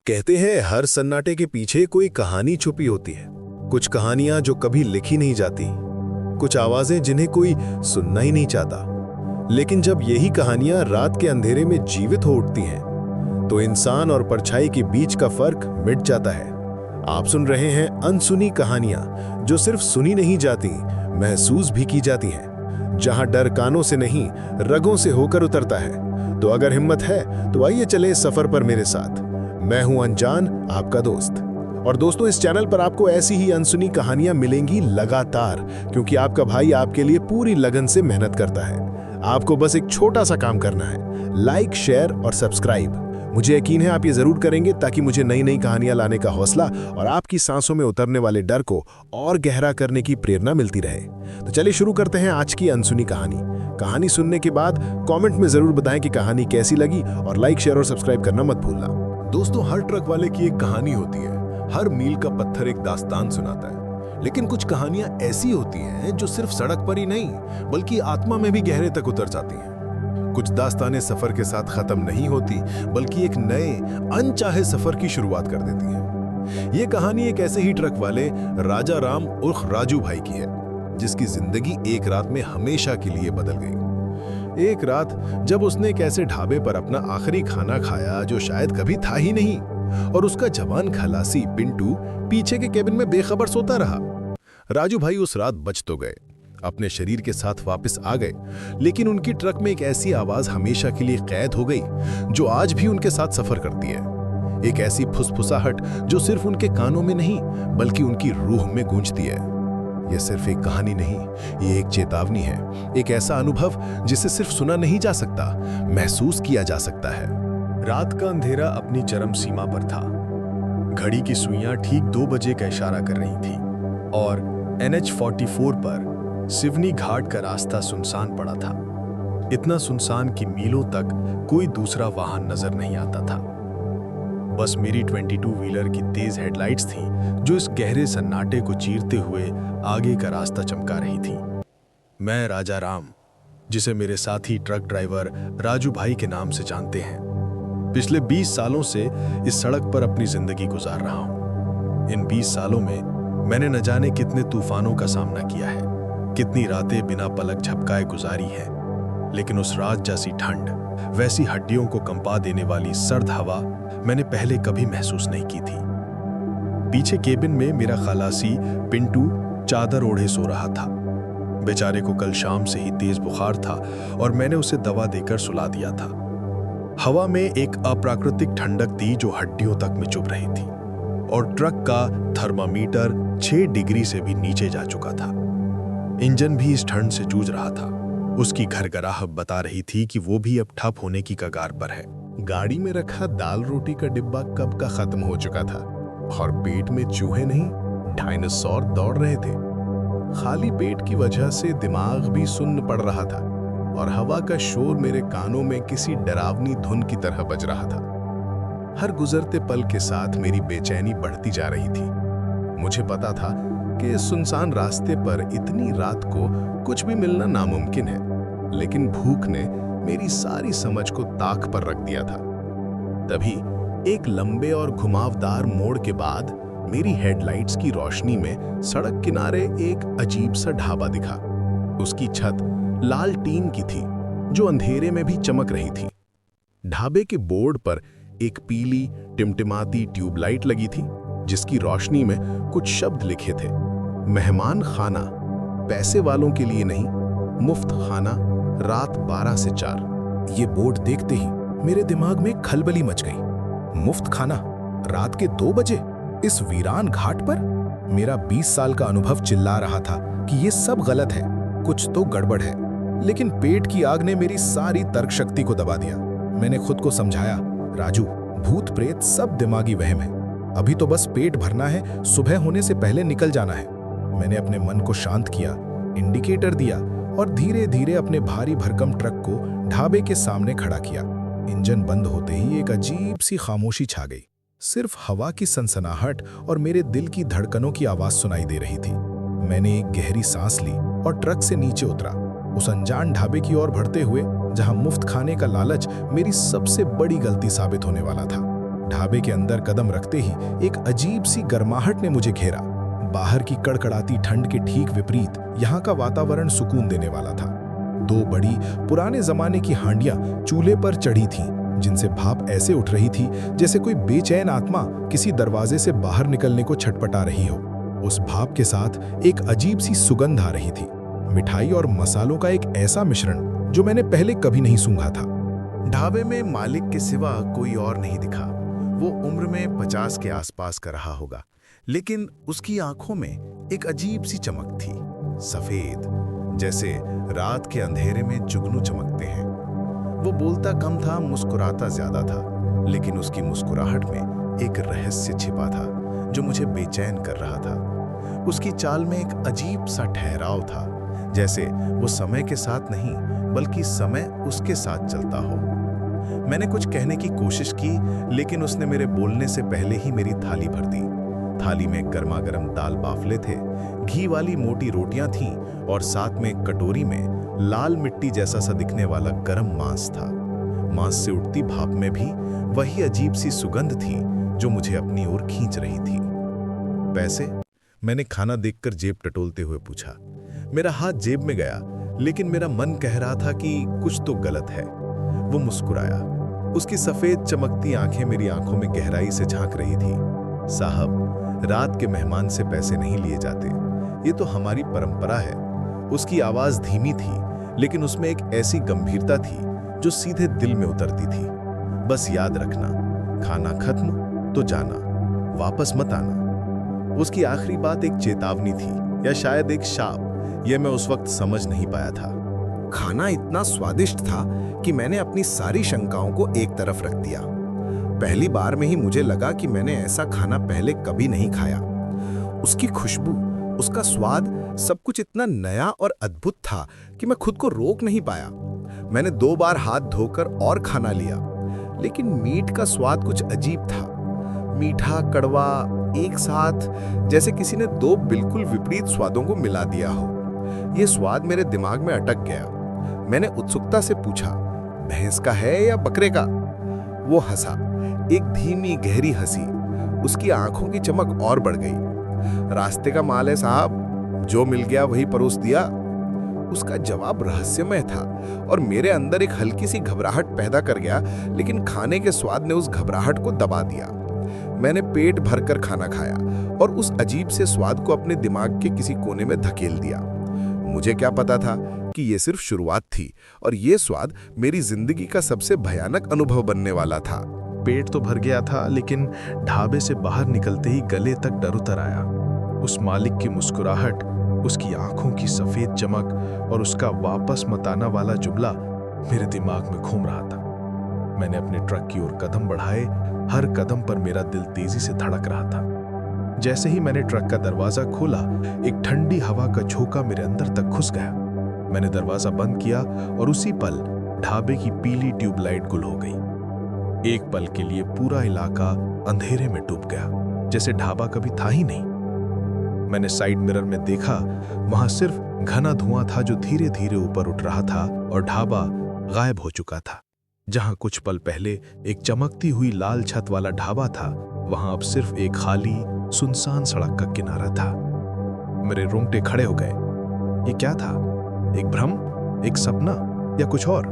कहते हैं हर सन्नाटे के पीछे कोई कहानी छुपी होती है। कुछ कहानियां जो कभी लिखी नहीं जाती, कुछ आवाजें जिन्हें कोई सुनना ही नहीं चाहता। लेकिन जब यही कहानियां रात के अंधेरे में जीवित हो उठती हैं, तो इंसान और परछाई के बीच का फर्क मिट जाता है। आप सुन रहे हैं अनसुनी कहानियां, जो सिर्फ सुनी नहीं जाती, महसूस भी की जाती हैं। जहां डर कानों से नहीं, रगों से होकर उतरता है। तो अगर हिम्मत है तो आइए चले इस सफर पर मेरे साथ। मैं हूं अनजान, आपका दोस्त। और दोस्तों, इस चैनल पर आपको ऐसी ही अनसुनी कहानियां मिलेंगी लगातार, क्योंकि आपका भाई आपके लिए पूरी लगन से मेहनत करता है। आपको बस एक छोटा सा काम करना है, लाइक, शेयर और सब्सक्राइब। मुझे यकीन है आप ये जरूर करेंगे, ताकि मुझे नई नई कहानियां लाने का हौसला और आपकी सांसों में उतरने वाले डर को और गहरा करने की प्रेरणा मिलती रहे। तो चलिए शुरू करते हैं आज की अनसुनी कहानी। कहानी सुनने के बाद कमेंट में जरूर बताएं कि कहानी कैसी लगी, और लाइक, शेयर और सब्सक्राइब करना मत भूलना। दोस्तों, हर ट्रक वाले की एक कहानी होती है। हर मील का पत्थर एक दास्तान सुनाता है। लेकिन कुछ कहानियां ऐसी होती हैं जो सिर्फ सड़क पर ही नहीं, बल्कि आत्मा में भी गहरे तक उतर जाती हैं। कुछ दास्तानें सफर के साथ खत्म नहीं होती, बल्कि एक नए अनचाहे सफर की शुरुआत कर देती हैं। ये कहानी एक ऐसे ही ट्रक वाले राजा राम उर्फ राजू भाई की है, जिसकी जिंदगी एक रात में हमेशा के लिए बदल गई। एक रात जब उसने एक ऐसे ढाबे पर अपना आखिरी खाना खाया जो शायद कभी था ही नहीं, और उसका जवान खलासी पिंटू पीछे के केबिन में बेखबर सोता रहा। राजू भाई उस रात बच तो गए, अपने शरीर के साथ वापस आ गए, लेकिन उनकी ट्रक में एक ऐसी आवाज हमेशा के लिए कैद हो गई, जो आज भी उनके साथ सफर करती है। एक ऐसी फुसफुसाहट जो सिर्फ उनके कानों में नहीं, बल्कि उनकी रूह में गूंजती है। यह सिर्फ एक कहानी नहीं, ये एक चेतावनी है, एक ऐसा अनुभव जिसे सिर्फ सुना नहीं जा सकता, महसूस किया जा सकता है। रात का अंधेरा अपनी चरम सीमा पर था। घड़ी की सुइयां ठीक 2 बजे का इशारा कर रही थी, और NH-44 पर सिवनी घाट का रास्ता सुनसान पड़ा था। इतना सुनसान कि मीलों तक कोई दूसरा वाहन नजर नहीं आता था। बस मेरी 22 व्हीलर की तेज हेडलाइट्स थीं, जो इस गहरे सन्नाटे को चीरते हुए आगे का रास्ता चमका रही थी। मैं राजा राम, जिसे मेरे साथी ट्रक ड्राइवर राजू भाई के नाम से जानते हैं, पिछले 20 सालों से इस सड़क पर अपनी जिंदगी गुजार रहा हूं। इन 20 सालों में मैंने न जाने कितने तूफानों का सामना किया है, कितनी रातें बिना पलक झपकाए गुजारी हैं, लेकिन उस रात जैसी ठंड, वैसी हड्डियों को कंपा देने वाली सर्द हवा मैंने पहले कभी महसूस नहीं की थी। पीछे केबिन में मेरा खलासी पिंटू चादर ओढ़े सो रहा था। बेचारे को कल शाम से ही तेज बुखार था, और मैंने उसे दवा देकर सुला दिया था। हवा में एक अप्राकृतिक ठंडक थी जो हड्डियों तक में चुभ रही थी, और ट्रक का थर्मामीटर 6 डिग्री से भी नीचे जा चुका था। इंजन भी इस ठंड से जूझ रहा था। उसकी घरघराहट बता रही थी कि वो भी अब ठप होने की कगार पर है। गाड़ी में रखा दाल रोटी का डिब्बा कब का खत्म हो चुका था, और पेट में चूहे नहीं, डायनासोर दौड़ रहे थे। खाली पेट की वजह से दिमाग भी सुन्न पड़ रहा था, और हवा का शोर मेरे कानों में किसी डरावनी धुन की तरह बज रहा था। हर गुजरते पल के साथ मेरी बेचैनी बढ़ती जा रही थी। मुझे पता था कि इस सुनसान रास्ते पर इतनी रात को कुछ भी मिलना नामुमकिन है, लेकिन भूख ने मेरी सारी समझ को ताक पर रख दिया था। तभी एक लंबे और घुमावदार मोड़ के बाद मेरी हेडलाइट्स की रोशनी में सड़क किनारे एक अजीब सा ढाबा दिखा। उसकी छत लाल टीन की थी, जो अंधेरे में भी चमक रही थी। ढाबे के बोर्ड पर एक पीली टिमटिमाती ट्यूबलाइट लगी थी, जिसकी रोशनी में कुछ शब्द लिखे थे। मेहमान खाना, पैसे वालों के लिए नहीं, मुफ्त खाना, रात 12 से 4। ये बोर्ड देखते ही मेरे दिमाग में खलबली मच गई। मुफ्त खाना रात के 2 बजे इस वीरान घाट पर? मेरा 20 साल का अनुभव चिल्ला रहा था कि ये सब गलत है, कुछ तो गड़बड़ है। लेकिन पेट की आग ने मेरी सारी तर्क शक्ति को दबा दिया। मैंने खुद को समझाया, राजू, भूत प्रेत सब दिमागी वहम है। अभी तो बस पेट भरना है, सुबह होने से पहले निकल जाना है। मैंने अपने मन को शांत किया, इंडिकेटर दिया, और धीरे धीरे अपने भारी भरकम ट्रक को ढाबे के सामने खड़ा किया। इंजन बंद होते ही एक अजीब सी खामोशी छा गई। सिर्फ हवा की सनसनाहट और मेरे दिल की धड़कनों की आवाज सुनाई दे रही थी। मैंने एक गहरी सांस ली और ट्रक से नीचे उतरा, उस अनजान ढाबे की ओर बढ़ते हुए, जहां मुफ्त खाने का लालच मेरी सबसे बड़ी गलती साबित होने वाला था। ढाबे के अंदर कदम रखते ही एक अजीब सी गर्माहट ने मुझे घेरा। बाहर की कड़कड़ाती ठंड के ठीक विपरीत यहाँ का वातावरण सुकून देने वाला था। 2 बड़ी पुराने जमाने की हांडियां चूल्हे पर चढ़ी थीं, जिनसे भाप ऐसे उठ रही थी जैसे कोई बेचैन आत्मा किसी दरवाजे से बाहर निकलने को छटपटा रही हो। उस भाप के साथ एक अजीब सी सुगंध आ रही थी, मिठाई और मसालों का एक ऐसा मिश्रण जो मैंने पहले कभी नहीं सूंघा था। ढाबे में मालिक के सिवा कोई और नहीं दिखा। वो उम्र में 50 के आसपास का रहा होगा, लेकिन उसकी आंखों में एक अजीब सी चमक थी, सफेद, जैसे रात के अंधेरे में जुगनू चमकते हैं। वो बोलता कम था, मुस्कुराता ज्यादा था, लेकिन उसकी मुस्कुराहट में एक रहस्य छिपा था जो मुझे बेचैन कर रहा था। उसकी चाल में एक अजीब सा ठहराव था, जैसे वो समय के साथ नहीं बल्कि समय उसके साथ चलता हो। मैंने कुछ कहने की कोशिश की, लेकिन उसने मेरे बोलने से पहले ही मेरी थाली भर दी। थाली में गर्मा-गर्म दाल बाफले थे, घी वाली मोटी रोटियां थीं और साथ में एक कटोरी में लाल मिट्टी जैसा सा दिखने वाला गरम मांस था। मांस से उठती भाप में भी वही अजीब सी सुगंध थी जो मुझे अपनी ओर खींच रही थी। पैसे? मैंने खाना देखकर जेब टटोलते हुए पूछा। मेरा हाथ जेब में गया, लेकिन मेरा मन कह रहा था कि कुछ तो गलत है। वो मुस्कुराया। उसकी सफेद चमकती आंखें मेरी आंखों में गहराई से झांक रही थी। साहब, रात के मेहमान से पैसे नहीं लिए जाते, ये तो हमारी परंपरा है। उसकी आवाज धीमी थी, लेकिन उसमें एक ऐसी गंभीरता थी जो सीधे दिल में उतरती थी। बस याद रखना, खाना खत्म तो जाना, वापस मत आना। उसकी आखिरी बात एक चेतावनी थी या शायद एक शाप, यह मैं उस वक्त समझ नहीं पाया था। खाना इतना स्वादिष्ट था कि मैंने अपनी सारी शंकाओं को एक तरफ रख दिया। पहली बार में ही मुझे लगा कि मैंने ऐसा खाना पहले कभी नहीं खाया। उसकी खुशबू, उसका स्वाद, सब कुछ इतना नया और अद्भुत था कि मैं खुद को रोक नहीं पाया। मैंने 2 बार हाथ धोकर और खाना लिया, लेकिन मीट का स्वाद कुछ अजीब था। मीठा, कड़वा, एक साथ, जैसे किसी ने 2 बिल्कुल विपरीत स्वादों को मिला दिया हो। यह स्वाद मेरे दिमाग में अटक गया। मैंने उत्सुकता से पूछा, भैंस का है या बकरे का? वो हंसा, एक धीमी गहरी हंसी। उसकी आंखों की चमक और बढ़ गई। रास्ते का माल है साहब, जो मिल गया वही परोस दिया। उसका जवाब रहस्यमय था और मेरे अंदर एक हल्की सी घबराहट पैदा कर गया, लेकिन खाने के स्वाद ने उस घबराहट को दबा दिया। मैंने पेट भरकर खाना खाया और उस अजीब से स्वाद को अपने दिमाग के किसी कोने में धकेल दिया। मुझे क्या पता था कि ये सिर्फ शुरुआत थी और ये स्वाद मेरी जिंदगी का सबसे भयानक अनुभव बनने वाला था। पेट तो भर गया था, लेकिन ढाबे से बाहर निकलते ही गले तक डर उतर आया। उस मालिक की मुस्कुराहट, उसकी आंखों की सफेद चमक और उसका वापस मत आना वाला जुमला मेरे दिमाग में घूम रहा था। मैंने अपने ट्रक की ओर कदम बढ़ाए। हर कदम पर मेरा दिल तेजी से धड़क रहा था। जैसे ही मैंने ट्रक का दरवाजा खोला, एक ठंडी हवा का झोंका मेरे अंदर तक घुस गया। मैंने दरवाजा बंद किया और उसी पल ढाबे की पीली ट्यूबलाइट गुल हो गई। एक पल के लिए पूरा इलाका अंधेरे में डूब गया, जैसे ढाबा कभी था ही नहीं। मैंने साइड मिरर में देखा, वहां सिर्फ घना धुआं था जो धीरे धीरे ऊपर उठ रहा था और ढाबा गायब हो चुका था। जहां कुछ पल पहले एक चमकती हुई लाल छत वाला ढाबा था, वहां अब सिर्फ एक खाली सुनसान सड़क का किनारा था। मेरे रोंगटे खड़े हो गए। ये क्या था? एक भ्रम, एक सपना या कुछ और?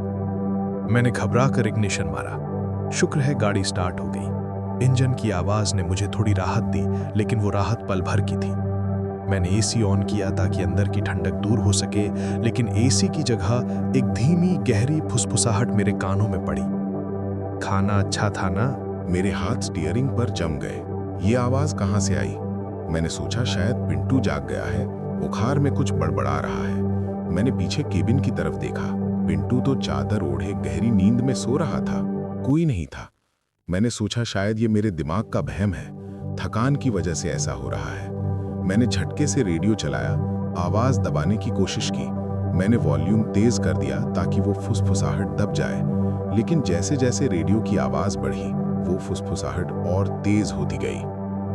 मैंने घबराकर इग्निशन मारा। शुक्र है गाड़ी स्टार्ट हो गई। इंजन की आवाज ने मुझे थोड़ी राहत दी, लेकिन वो राहत पल भर की थी। मैंने एसी ऑन किया ताकि अंदर की ठंडक दूर हो सके, लेकिन एसी की जगह एक धीमी गहरी फुसफुसाहट मेरे कानों में पड़ी। खाना अच्छा था ना? मेरे हाथ स्टीयरिंग पर जम गए। ये आवाज कहां से आई? मैंने सोचा शायद पिंटू जाग गया है, बुखार में कुछ बड़बड़ा रहा है। मैंने पीछे केबिन की तरफ देखा। पिंटू तो चादर ओढ़े गहरी नींद में सो रहा था, कोई नहीं था। मैंने सोचा शायद ये मेरे दिमाग का वहम है, थकान की वजह से ऐसा हो रहा है। मैंने झटके से रेडियो चलाया, आवाज दबाने की कोशिश की। मैंने वॉल्यूम तेज कर दिया ताकि वो फुसफुसाहट दब जाए, लेकिन जैसे जैसे रेडियो की आवाज बढ़ी, वो फुसफुसाहट और तेज होती गई।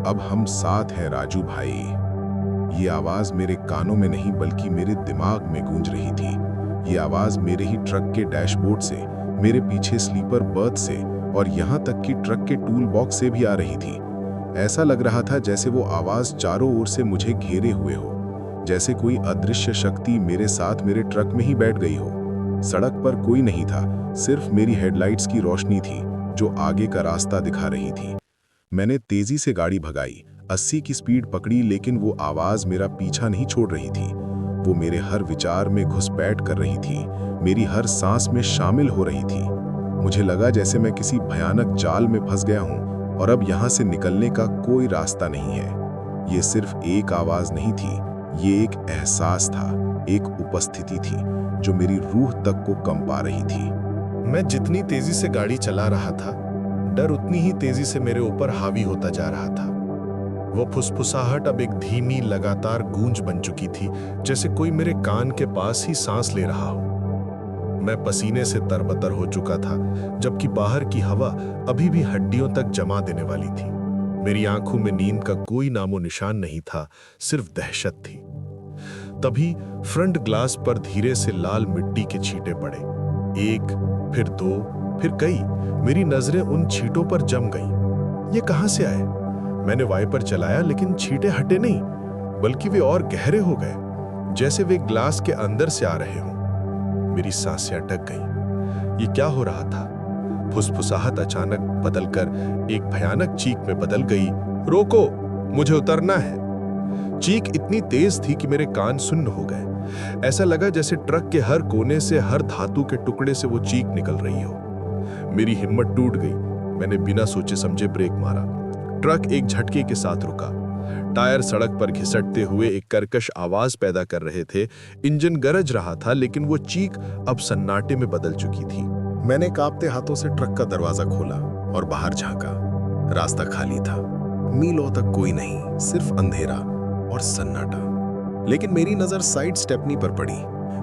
अब हम साथ हैं राजू भाई। ये आवाज मेरे कानों में नहीं बल्कि मेरे दिमाग में गूंज रही थी। ये आवाज मेरे ही ट्रक के डैशबोर्ड से, मेरे पीछे स्लीपर बर्थ से और यहाँ तक कि ट्रक के टूल बॉक्स से भी आ रही थी। ऐसा लग रहा था जैसे वो आवाज चारों ओर से मुझे घेरे हुए हो, जैसे कोई अदृश्य शक्ति मेरे साथ मेरे ट्रक में ही बैठ गई हो। सड़क पर कोई नहीं था, सिर्फ मेरी हेडलाइट्स की रोशनी थी जो आगे का रास्ता दिखा रही थी। मैंने तेजी से गाड़ी भगाई, 80 की स्पीड पकड़ी, लेकिन वो आवाज मेरा पीछा नहीं छोड़ रही थी। वो मेरे हर विचार में घुसपैठ कर रही थी, मेरी हर सांस में शामिल हो रही थी। मुझे लगा जैसे मैं किसी भयानक जाल में फंस गया हूं और अब यहां से निकलने का कोई रास्ता नहीं है। ये सिर्फ एक आवाज नहीं थी, ये एक एहसास था, एक उपस्थिति थी जो मेरी रूह तक को कंपा रही थी। मैं जितनी तेजी से गाड़ी चला रहा था, डर उतनी ही तेजी से मेरे ऊपर हावी होता जा रहा था। वो फुसफुसाहट अब एक धीमी लगातार गूंज बन चुकी थी, जैसे कोई मेरे कान के पास ही सांस ले रहा हो। मैं पसीने से तरबतर हो चुका था, जबकि बाहर की हवा अभी भी हड्डियों तक जमा देने वाली थी। मेरी आंखों में नींद का कोई नामो निशान नहीं था, सिर्फ दहशत थी। तभी फ्रंट ग्लास पर धीरे से लाल मिट्टी के छींटे पड़े, एक, फिर दो, फिर कई। मेरी नजरें उन छींटों पर जम गईं। ये कहां से आए? मैंने वाइपर चलाया, लेकिन छींटे हटे नहीं, बल्कि वे और गहरे हो गए, जैसे वे ग्लास के अंदर से आ रहे हों। मेरी सांसें अटक गईं। ये क्या हो रहा था? फुसफुसाहट अचानक बदलकर एक भयानक चीख में बदल गई। रोको, मुझे उतरना है। चीख इतनी तेज थी कि मेरे कान सुन्न हो गए। ऐसा लगा जैसे ट्रक के हर कोने से, हर धातु के टुकड़े से वो चीख निकल रही हो। मेरी हिम्मत टूट गई। मैंने बिना सोचे समझे ब्रेक मारा। ट्रक एक झटके के साथ रुका। टायर सड़क पर घिसटते हुए एक कर्कश आवाज पैदा कर रहे थे। इंजन गरज रहा था, लेकिन वो चीख अब सन्नाटे में बदल चुकी थी। मैंने कांपते हाथों से ट्रक का दरवाजा खोला और बाहर झांका। रास्ता खाली था, मीलों तक कोई नहीं, सिर्फ अंधेरा और सन्नाटा। लेकिन मेरी नजर साइड स्टेपनी पर पड़ी,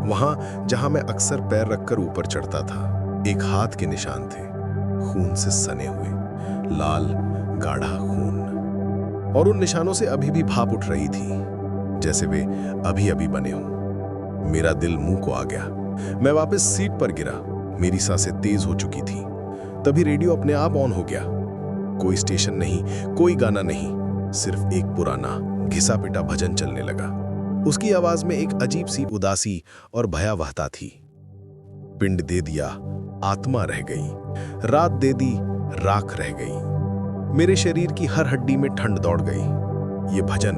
वहां जहां मैं अक्सर पैर रखकर ऊपर चढ़ता था। एक हाथ के निशान थे, खून से सने हुए, लाल गाढ़ा खून, और उन निशानों से अभी भी भाप उठ रही थी, जैसे वे अभी अभी बने हों। मेरा दिल मुंह को आ गया। मैं वापस सीट पर गिरा। मेरी सांसें तेज हो चुकी थी। तभी रेडियो अपने आप ऑन हो गया। कोई स्टेशन नहीं, कोई गाना नहीं, सिर्फ एक पुराना घिसा पिटा भजन चलने लगा। उसकी आवाज में एक अजीब सी उदासी और भयावहता थी। पिंड दे दिया, आत्मा रह गई। रात दे दी, राख रह गई। मेरे शरीर की हर हड्डी में ठंड दौड़ गई। ये भजन,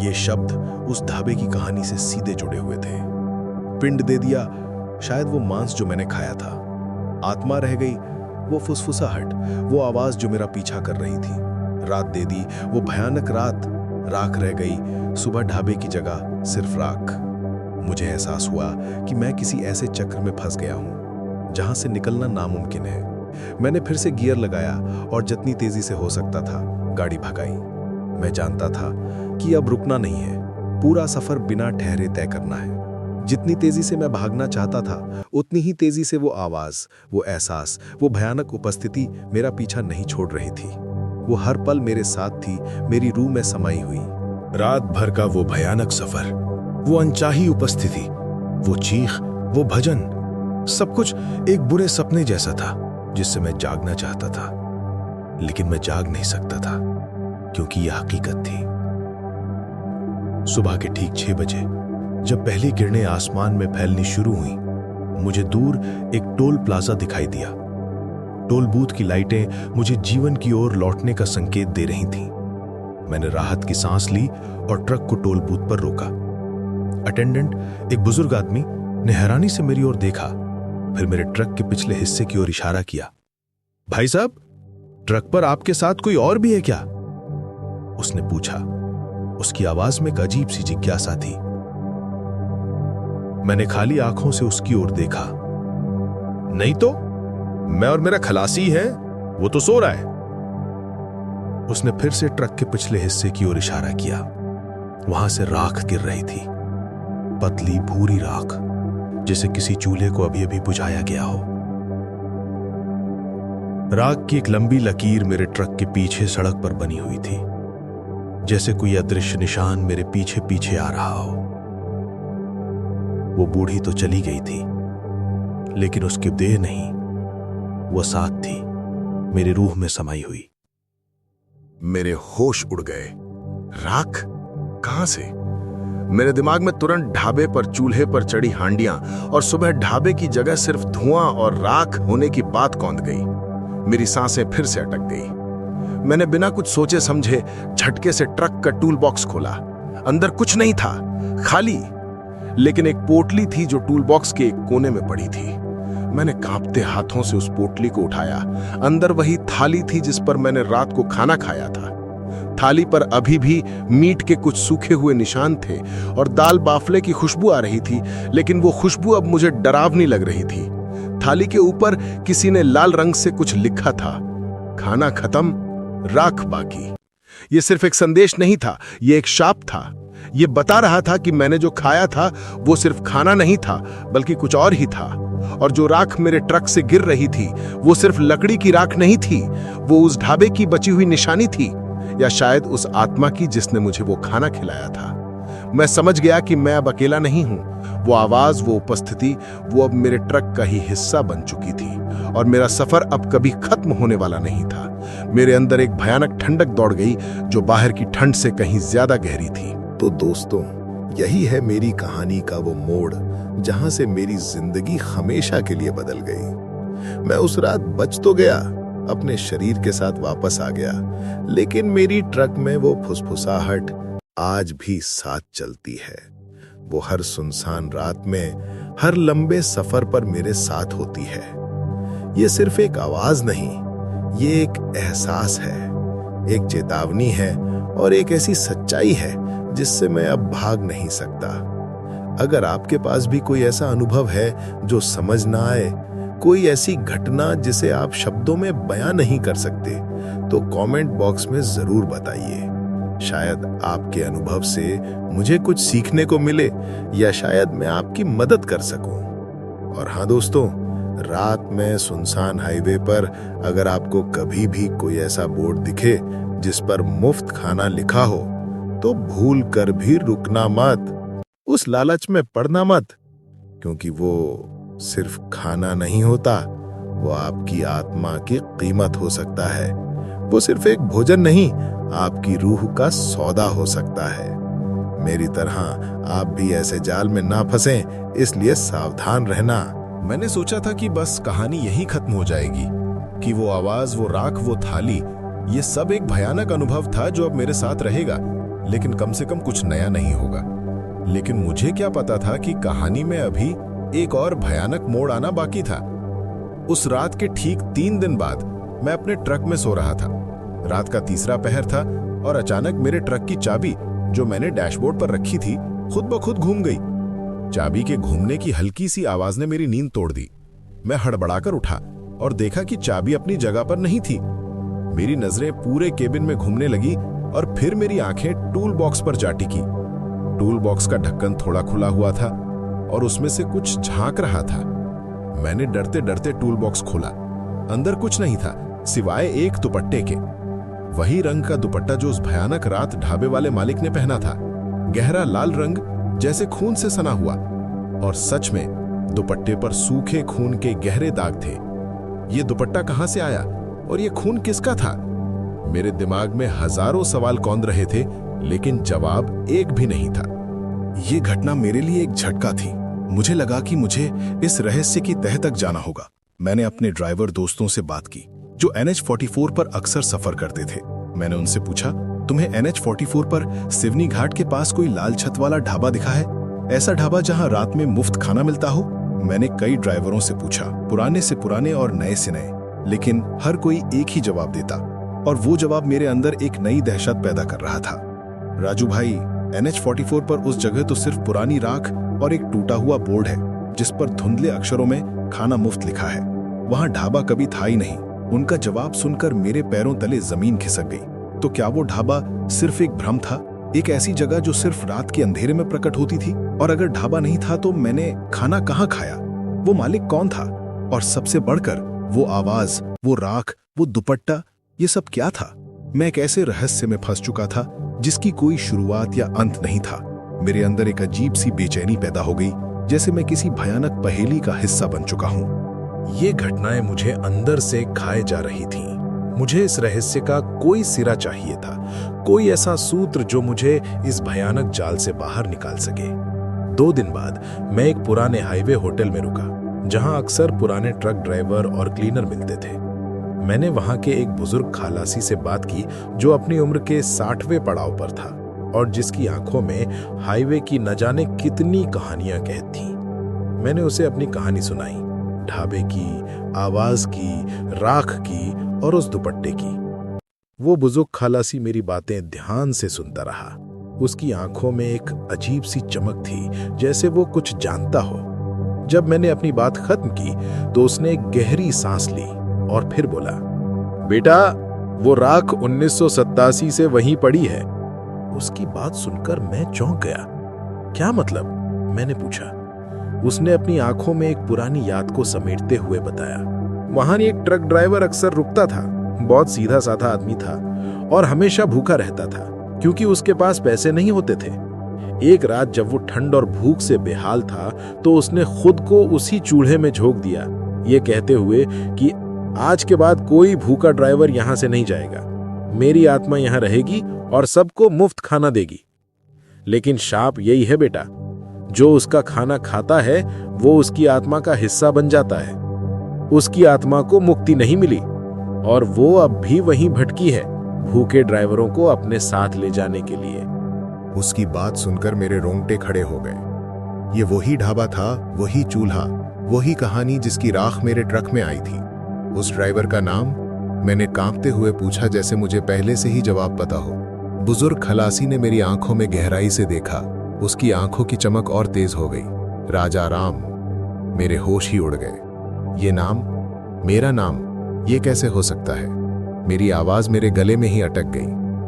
ये शब्द उस ढाबे की कहानी से सीधे जुड़े हुए थे। पिंड दे दिया, शायद वो मांस जो मैंने खाया था। आत्मा रह गई, वो फुसफुसाहट, वो आवाज जो मेरा पीछा कर रही थी। रात दे दी, वो भयानक रात। राख रह गई, सुबह ढाबे की जगह सिर्फ राख। मुझे एहसास हुआ कि मैं किसी ऐसे चक्र में फंस गया हूं जहां से निकलना नामुमकिन है। मैंने फिर से गियर लगाया और जितनी तेजी से हो सकता था गाड़ी भगाई। मैं जानता था कि अब रुकना नहीं है, पूरा सफर बिना ठहरे तय करना है। जितनी तेजी से मैं भागना चाहता था, उतनी ही तेजी से वो आवाज, वो एहसास, वो भयानक उपस्थिति मेरा पीछा नहीं छोड़ रही थी। वो हर पल मेरे साथ थी, मेरी रूह में समाई हुई। रात भर का वो भयानक सफर, वो अनचाही उपस्थिति, वो चीख, वो भजन, सब कुछ एक बुरे सपने जैसा था जिससे मैं जागना चाहता था, लेकिन मैं जाग नहीं सकता था क्योंकि यह हकीकत थी। सुबह के ठीक 6 बजे जब पहली किरणें आसमान में फैलनी शुरू हुई, मुझे दूर एक टोल प्लाजा दिखाई दिया। टोल बूथ की लाइटें मुझे जीवन की ओर लौटने का संकेत दे रही थीं। मैंने राहत की सांस ली और ट्रक को टोल बूथ पर रोका। अटेंडेंट, एक बुजुर्ग आदमी, ने हैरानी से मेरी ओर देखा, फिर मेरे ट्रक के पिछले हिस्से की ओर इशारा किया। भाई साहब, ट्रक पर आपके साथ कोई और भी है क्या? उसने पूछा। उसकी आवाज में एक अजीब सी जिज्ञासा थी। मैंने खाली आंखों से उसकी ओर देखा। नहीं तो, मैं और मेरा खलासी है, वो तो सो रहा है। उसने फिर से ट्रक के पिछले हिस्से की ओर इशारा किया। वहां से राख गिर रही थी, पतली भूरी राख, जैसे किसी चूल्हे को अभी अभी बुझाया गया हो। राख की एक लंबी लकीर मेरे ट्रक के पीछे सड़क पर बनी हुई थी, जैसे कोई अदृश्य निशान मेरे पीछे पीछे आ रहा हो। वो बूढ़ी तो चली गई थी, लेकिन उसकी देह नहीं, वो साथ थी, मेरी रूह में समाई हुई। मेरे होश उड़ गए। राख? कहां से? मेरे दिमाग में तुरंत ढाबे पर चूल्हे पर चढ़ी हांडियां और सुबह ढाबे की जगह सिर्फ धुआं और राख होने की बात कौंध गई। मेरी सांसें फिर से अटक गई। मैंने बिना कुछ सोचे समझे झटके से ट्रक का टूल बॉक्स खोला। अंदर कुछ नहीं था, खाली। लेकिन एक पोटली थी जो टूल बॉक्स के एक कोने में पड़ी थी। मैंने कांपते हाथों से उस पोटली को उठाया। अंदर वही थाली थी जिस पर मैंने रात को खाना खाया था। थाली पर अभी भी मीट के कुछ सूखे हुए निशान थे और दाल बाफले की खुशबू आ रही थी, लेकिन वो खुशबू अब मुझे डरावनी लग रही थी। थाली के ऊपर किसी ने लाल रंग से कुछ लिखा था, खाना खत्म, राख बाकी। ये सिर्फ एक संदेश नहीं था, ये एक शाप था। ये बता रहा था कि मैंने जो खाया था वो सिर्फ खाना नहीं था, बल्कि कुछ और ही था। और जो राख मेरे ट्रक से गिर रही थी वो सिर्फ लकड़ी की राख नहीं थी, वो उस ढाबे की बची हुई निशानी थी, या शायद उस आत्मा की जिसने मुझे वो खाना खिलाया था। मैं समझ गया कि मैं अब अकेला नहीं हूं। वो आवाज, वो उपस्थिति, वो अब मेरे ट्रक का ही हिस्सा बन चुकी थी और मेरा सफर अब कभी खत्म होने वाला नहीं था। मेरे अंदर एक भयानक ठंडक दौड़ गई जो बाहर की ठंड से कहीं ज्यादा गहरी थी। तो दोस्तों, यही है मेरी कहानी का वो मोड़ जहां से मेरी जिंदगी हमेशा के लिए बदल गई। मैं उस रात बच तो गया, अपने शरीर के साथ वापस आ गया, लेकिन मेरी ट्रक में वो फुसफुसाहट आज भी साथ चलती है। वो हर सुनसान रात में, हर लंबे सफर पर मेरे साथ होती है। ये सिर्फ एक आवाज नहीं, ये एक एहसास है, एक चेतावनी है और एक ऐसी सच्चाई है जिससे मैं अब भाग नहीं सकता। अगर आपके पास भी कोई ऐसा अनुभव है जो समझ ना आए, कोई ऐसी घटना जिसे आप शब्दों में बयां नहीं कर सकते, तो कमेंट बॉक्स में जरूर बताइए। शायद आपके अनुभव से मुझे कुछ सीखने को मिले, या शायद मैं आपकी मदद कर सकूं। और हाँ दोस्तों, रात में सुनसान हाईवे पर अगर आपको कभी भी कोई ऐसा बोर्ड दिखे जिस पर मुफ्त खाना लिखा हो, तो भूल कर भी रुकना मत, उस लालच में पड़ना मत, क्योंकि वो सिर्फ खाना नहीं होता, वो आपकी आत्मा की कीमत हो सकता है। वो सिर्फ एक भोजन नहीं, आपकी रूह का सौदा हो सकता है। मेरी तरह आप भी ऐसे जाल में ना फंसें, इसलिए सावधान रहना। मैंने सोचा था कि बस कहानी यही खत्म हो जाएगी, कि वो आवाज, वो राख, वो थाली, ये सब एक भयानक अनुभव था जो अब मेरे साथ रहेगा, लेकिन कम से कम कुछ नया नहीं होगा। लेकिन मुझे क्या पता था कि कहानी में अभी एक और भयानक मोड़ आना बाकी था। उस रात के ठीक 3 दिन बाद मैं अपने ट्रक में सो रहा था। रात का तीसरा पहर था और अचानक मेरे ट्रक की चाबी, जो मैंने डैशबोर्ड पर रखी थी, खुद ब खुद घूम गई। चाबी के घूमने की हल्की सी आवाज ने मेरी नींद तोड़ दी। मैं हड़बड़ाकर उठा और देखा कि चाबी अपनी जगह पर नहीं थी। मेरी नजरें पूरे केबिन में घूमने लगी और फिर मेरी आंखें टूल बॉक्स पर जा टिकी। टूल बॉक्स का ढक्कन थोड़ा खुला हुआ था और उसमें से कुछ झांक रहा था। मैंने डरते डरते टूल बॉक्स खोला। अंदर कुछ नहीं था सिवाय एक दुपट्टे के, वही रंग का दुपट्टा जो उस भयानक रात ढाबे वाले मालिक ने पहना था। गहरा लाल रंग, जैसे खून से सना हुआ, और सच में दुपट्टे पर सूखे खून के गहरे दाग थे। ये दुपट्टा कहां से आया और ये खून किसका था? मेरे दिमाग में हजारों सवाल कौंध रहे थे, लेकिन जवाब एक भी नहीं था। ये घटना मेरे लिए एक झटका थी। मुझे लगा कि मुझे इस रहस्य की तह तक जाना होगा। मैंने अपने ड्राइवर दोस्तों से बात की जो NH44 पर अक्सर सफर करते थे। मैंने उनसे पूछा, तुम्हें NH44 पर सिवनी घाट के पास कोई लाल छत वाला ढाबा दिखा है? ऐसा ढाबा जहां रात में मुफ्त खाना मिलता हो? मैंने कई ड्राइवरों से पूछा, पुराने से पुराने और नए से नए, लेकिन हर कोई एक ही जवाब देता, और वो जवाब मेरे अंदर एक नई दहशत पैदा कर रहा था। राजू भाई, NH44 पर उस जगह तो सिर्फ पुरानी राख और एक टूटा हुआ बोर्ड है जिस पर धुंधले अक्षरों में खाना मुफ्त लिखा है। वहां ढाबा कभी था ही नहीं। उनका जवाब सुनकर मेरे पैरों तले जमीन खिसक गई। तो क्या वो ढाबा सिर्फ एक भ्रम था, एक ऐसी जगह जो सिर्फ रात के अंधेरे में प्रकट होती थी? और अगर ढाबा नहीं था तो मैंने खाना कहाँ खाया? वो मालिक कौन था? और सबसे बढ़कर वो आवाज, वो राख, वो दुपट्टा, ये सब क्या था? मैं एक ऐसे रहस्य में फंस चुका था जिसकी कोई शुरुआत या अंत नहीं था। मेरे अंदर एक अजीब सी बेचैनी पैदा हो गई, जैसे मैं किसी भयानक पहेली का हिस्सा बन चुका हूं। ये घटनाएं मुझे अंदर से खाए जा रही थीं। मुझे इस रहस्य का कोई सिरा चाहिए था, कोई ऐसा सूत्र जो मुझे इस भयानक जाल से बाहर निकाल सके। 2 दिन बाद मैं एक पुराने हाईवे होटल में रुका, जहां अक्सर पुराने ट्रक ड्राइवर और क्लीनर मिलते थे। मैंने वहां के एक बुजुर्ग खालासी से बात की जो अपनी उम्र के 60वें पड़ाव पर था और जिसकी आंखों में हाईवे की न जाने कितनी कहानियां कैद थीं। मैंने उसे अपनी कहानी सुनाई, ढाबे की, आवाज की, राख की और उस दुपट्टे की। वो बुजुर्ग खालासी मेरी बातें ध्यान से सुनता रहा। उसकी आंखों में एक अजीब सी चमक थी, जैसे वो कुछ जानता हो। जब मैंने अपनी बात खत्म की तो उसने एक गहरी सांस ली और फिर बोला, बेटा, वो राख 1987 से वहीं पड़ी है। उसकी बात सुनकर मैं चौंक गया। क्या मतलब? मैंने पूछा। उसने अपनी आंखों में एक पुरानी याद को समेटते हुए बताया, वहां एक ट्रक ड्राइवर अक्सर रुकता था। बहुत सीधा साधा आदमी था और हमेशा भूखा रहता था क्योंकि उसके पास पैसे नहीं होते थे। एक रात जब वो ठंड और भूख से बेहाल था तो उसने खुद को उसी चूल्हे में झोंक दिया, ये कहते हुए कि आज के बाद कोई भूखा ड्राइवर यहां से नहीं जाएगा। मेरी आत्मा यहां रहेगी और सबको मुफ्त खाना देगी। लेकिन शाप यही है बेटा, जो उसका खाना खाता है वो उसकी आत्मा का हिस्सा बन जाता है। उसकी आत्मा को मुक्ति नहीं मिली और वो अब भी वहीं भटकी है, भूखे ड्राइवरों को अपने साथ ले जाने के लिए। उसकी बात सुनकर मेरे रोंगटे खड़े हो गए। ये वही ढाबा था, वही चूल्हा, वही कहानी जिसकी राख मेरे ट्रक में आई थी। उस ड्राइवर का नाम? मैंने कांपते हुए पूछा, जैसे मुझे पहले से ही जवाब पता हो। बुजुर्ग खलासी ने मेरी आंखों में गहराई से देखा। उसकी आंखों की चमक और तेज हो गई। राजा राम। मेरे होश ही उड़ गए। ये नाम, मेरा नाम, ये कैसे हो सकता है? मेरी आवाज मेरे गले में ही अटक गई।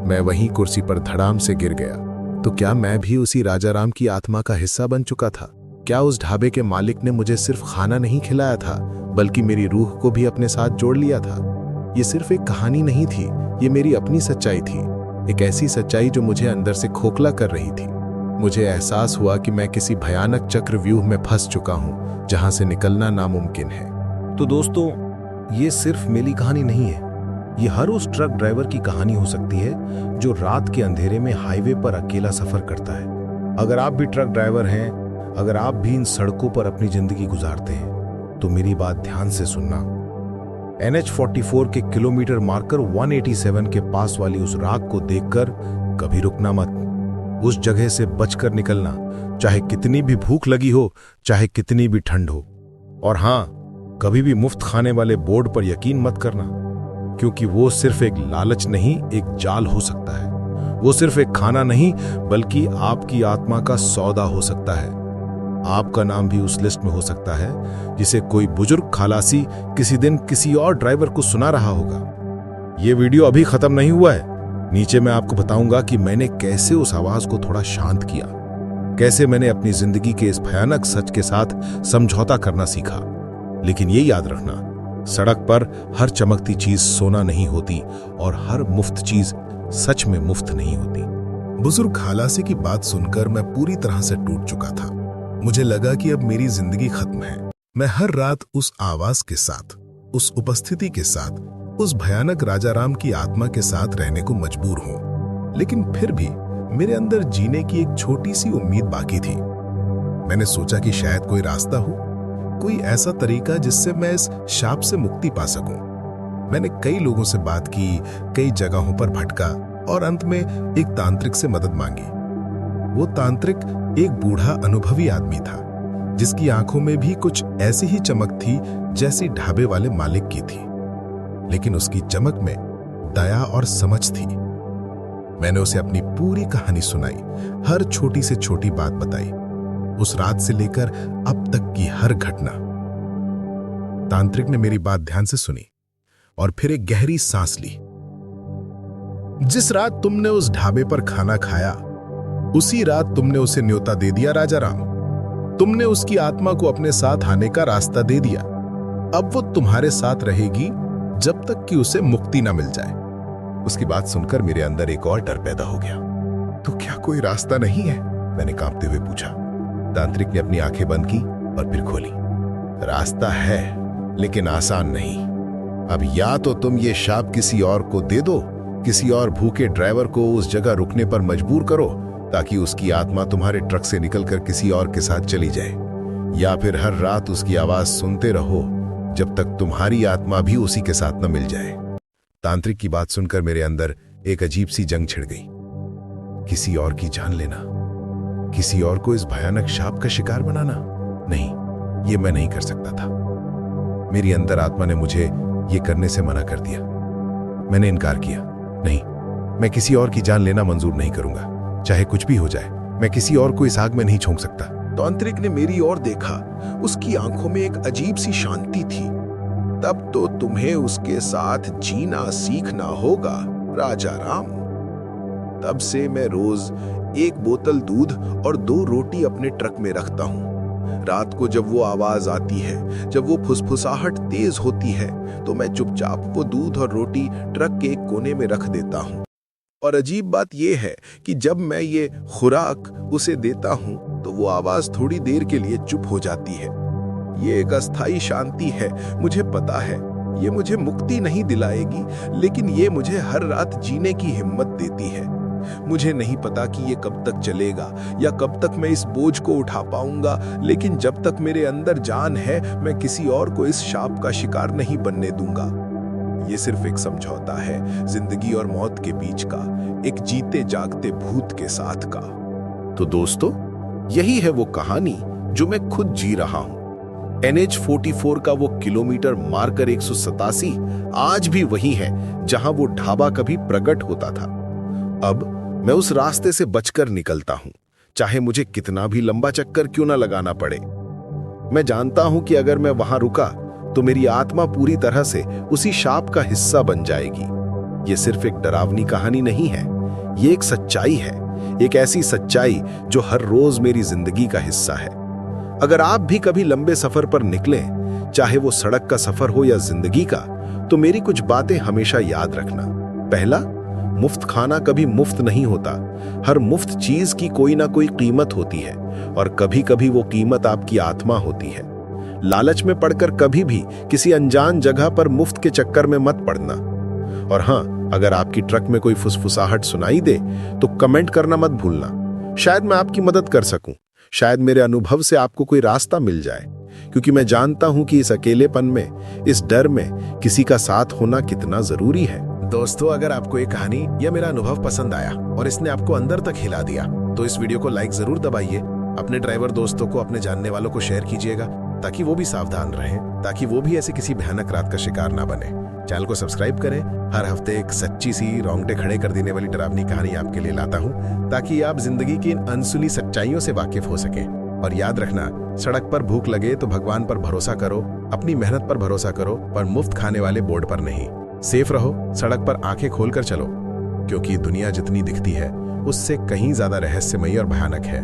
मैं वहीं कुर्सी पर धड़ाम से गिर गया। तो क्या मैं भी उसी राजा राम की आत्मा का हिस्सा बन चुका था? क्या उस ढाबे के मालिक ने मुझे सिर्फ खाना नहीं खिलाया था, बल्कि मेरी रूह को भी अपने साथ जोड़ लिया था? ये सिर्फ एक कहानी नहीं थी, ये मेरी अपनी सच्चाई थी। एक ऐसी सच्चाई जो मुझे अंदर से खोखला कर रही थी। मुझे एहसास हुआ कि मैं किसी भयानक चक्रव्यूह में फंस चुका हूं, जहां से निकलना नामुमकिन है। तो दोस्तों, ये सिर्फ मेरी कहानी नहीं है, ये हर उस ट्रक ड्राइवर की कहानी हो सकती है जो रात के अंधेरे में हाईवे पर अकेला सफर करता है। अगर आप भी ट्रक ड्राइवर हैं, अगर आप भी इन सड़कों पर अपनी जिंदगी गुजारते हैं, तो मेरी बात ध्यान से सुनना। NH44 के किलोमीटर मार्कर 187 के पास वाली उस राख को देखकर कभी रुकना मत। उस जगह से बचकर निकलना, चाहे कितनी भी भूख लगी हो, चाहे कितनी भी ठंड हो। और हां, कभी भी मुफ्त खाने वाले बोर्ड पर यकीन मत करना, क्योंकि वो सिर्फ एक लालच नहीं, एक जाल हो सकता है। वो सिर्फ एक खाना नहीं, बल्कि आपकी आत्मा का सौदा हो सकता है। आपका नाम भी उस लिस्ट में हो सकता है जिसे कोई बुजुर्ग खालासी किसी दिन किसी और ड्राइवर को सुना रहा होगा। ये वीडियो अभी खत्म नहीं हुआ है। नीचे मैं आपको बताऊंगा कि मैंने कैसे उस आवाज को थोड़ा शांत किया, कैसे मैंने अपनी जिंदगी के इस भयानक सच के साथ समझौता करना सीखा। लेकिन ये याद रखना, सड़क पर हर चमकती चीज सोना नहीं होती और हर मुफ्त चीज सच में मुफ्त नहीं होती। बुजुर्ग खालासी की बात सुनकर मैं पूरी तरह से टूट चुका था। मुझे लगा कि अब मेरी जिंदगी खत्म है। मैं हर रात उस आवाज के साथ, उस उपस्थिति के साथ, उस भयानक राजा राम की आत्मा के साथ रहने को मजबूर हूं। लेकिन फिर भी मेरे अंदर जीने की एक छोटी सी उम्मीद बाकी थी। मैंने सोचा कि शायद कोई रास्ता हो, कोई ऐसा तरीका जिससे मैं इस शाप से मुक्ति पा सकूं। मैंने कई लोगों से बात की, कई जगहों पर भटका और अंत में एक तांत्रिक से मदद मांगी। वो तांत्रिक एक बूढ़ा अनुभवी आदमी था, जिसकी आंखों में भी कुछ ऐसी ही चमक थी जैसी ढाबे वाले मालिक की थी, लेकिन उसकी चमक में दया और समझ थी। मैंने उसे अपनी पूरी कहानी सुनाई, हर छोटी से छोटी बात बताई, उस रात से लेकर अब तक की हर घटना। तांत्रिक ने मेरी बात ध्यान से सुनी और फिर एक गहरी सांस ली। जिस रात तुमने उस ढाबे पर खाना खाया, उसी रात तुमने उसे न्योता दे दिया राजा राम। तुमने उसकी आत्मा को अपने साथ आने का रास्ता दे दिया। अब वो तुम्हारे साथ रहेगी जब तक कि उसे मुक्ति ना मिल जाए। उसकी बात सुनकर मेरे अंदर एक और डर पैदा हो गया। तो क्या कोई रास्ता नहीं है? मैंने कांपते हुए पूछा। तांत्रिक ने अपनी आंखें बंद की और फिर खोली। रास्ता है, लेकिन आसान नहीं। अब या तो तुम ये शाप किसी और को दे दो, किसी और भूखे ड्राइवर को उस जगह रुकने पर मजबूर करो ताकि उसकी आत्मा तुम्हारे ट्रक से निकलकर किसी और के साथ चली जाए, या फिर हर रात उसकी आवाज सुनते रहो जब तक तुम्हारी आत्मा भी उसी के साथ न मिल जाए। तांत्रिक की बात सुनकर मेरे अंदर एक अजीब सी जंग छिड़ गई। किसी और की जान लेना, किसी और को इस भयानक शाप का शिकार बनाना, नहीं, ये मैं नहीं कर सकता था। मेरी अंदर आत्मा ने मुझे ये करने से मना कर दिया। मैंने इनकार किया। नहीं, मैं किसी और की जान लेना मंजूर नहीं करूंगा, चाहे कुछ भी हो जाए। मैं किसी और को इस आग में नहीं झोंक सकता। तांत्रिक ने मेरी ओर देखा। उसकी आंखों में एक अजीब सी शांति थी। तब तो तुम्हें उसके साथ जीना सीखना होगा राजा राम। तब से मैं रोज 1 बोतल दूध और 2 रोटी अपने ट्रक में रखता हूँ। रात को जब वो आवाज आती है, जब वो फुसफुसाहट तेज होती है, तो मैं चुपचाप वो दूध और रोटी ट्रक के एक कोने में रख देता हूँ। और अजीब बात यह है कि जब मैं ये खुराक उसे देता हूँ तो वो आवाज थोड़ी देर के लिए चुप हो जाती है। ये एक अस्थायी शांति है। मुझे पता है ये मुझे मुक्ति नहीं दिलाएगी, लेकिन ये मुझे हर रात जीने की हिम्मत देती है। मुझे नहीं पता कि ये कब तक चलेगा या कब तक मैं इस बोझ को उठा पाऊंगा, लेकिन जब तक मेरे अंदर जान है मैं किसी और को इस शाप का शिकार नहीं बनने दूंगा। ये सिर्फ एक समझौता है जिंदगी और मौत के बीच का, एक जीते जागते भूत के साथ का। तो दोस्तों, यही है वो कहानी जो मैं खुद जी रहा हूं। NH44 का वो किलोमीटर मार्कर 187 आज भी वही है जहां वो ढाबा कभी प्रकट होता था। अब मैं उस रास्ते से बचकर निकलता हूं, चाहे मुझे कितना भी लंबा चक्कर क्यों ना लगाना पड़े। मैं जानता हूं कि अगर मैं वहां रुका तो मेरी आत्मा पूरी तरह से उसी शाप का हिस्सा बन जाएगी। ये सिर्फ एक डरावनी कहानी नहीं है, ये एक सच्चाई है, एक ऐसी सच्चाई जो हर रोज मेरी जिंदगी का हिस्सा है। अगर आप भी कभी लंबे सफर पर निकलें, चाहे वो सड़क का सफर हो या जिंदगी का, तो मेरी कुछ बातें हमेशा याद रखना। पहला, मुफ्त खाना कभी मुफ्त नहीं होता। हर मुफ्त चीज की कोई ना कोई कीमत होती है, और कभी कभी वो कीमत आपकी आत्मा होती है। लालच में पड़कर कभी भी किसी अनजान जगह पर मुफ्त के चक्कर में मत पड़ना। और हां, अगर आपकी ट्रक में कोई फुसफुसाहट सुनाई दे तो कमेंट करना मत भूलना। शायद मैं आपकी मदद कर सकूं, शायद मेरे अनुभव से आपको कोई रास्ता मिल जाए, क्योंकि मैं जानता हूं कि इस अकेलेपन में, इस डर में किसी का साथ होना कितना जरूरी है। दोस्तों, अगर आपको ये कहानी या मेरा अनुभव पसंद आया और इसने आपको अंदर तक हिला दिया, तो इस वीडियो को लाइक जरूर दबाइए। अपने ड्राइवर दोस्तों को, अपने जानने वालों को शेयर कीजिएगा, ताकि वो भी सावधान रहें, ताकि वो भी ऐसी किसी भयानक रात का शिकार ना बने। चैनल को सब्सक्राइब करें। हर हफ्ते एक सच्ची सी रोंगटे खड़े कर देने वाली डरावनी कहानी आपके लिए लाता हूं, ताकि आप जिंदगी की इन अनसुनी सच्चाइयों से वाकिफ हो सकें। और याद रखना, सड़क पर भूख लगे तो भगवान पर भरोसा करो, अपनी मेहनत पर भरोसा करो, पर मुफ्त खाने वाले बोर्ड पर नहीं। सेफ रहो, सड़क पर आंखें खोलकर चलो, क्योंकि दुनिया जितनी दिखती है उससे कहीं ज्यादा रहस्यमयी और भयानक है।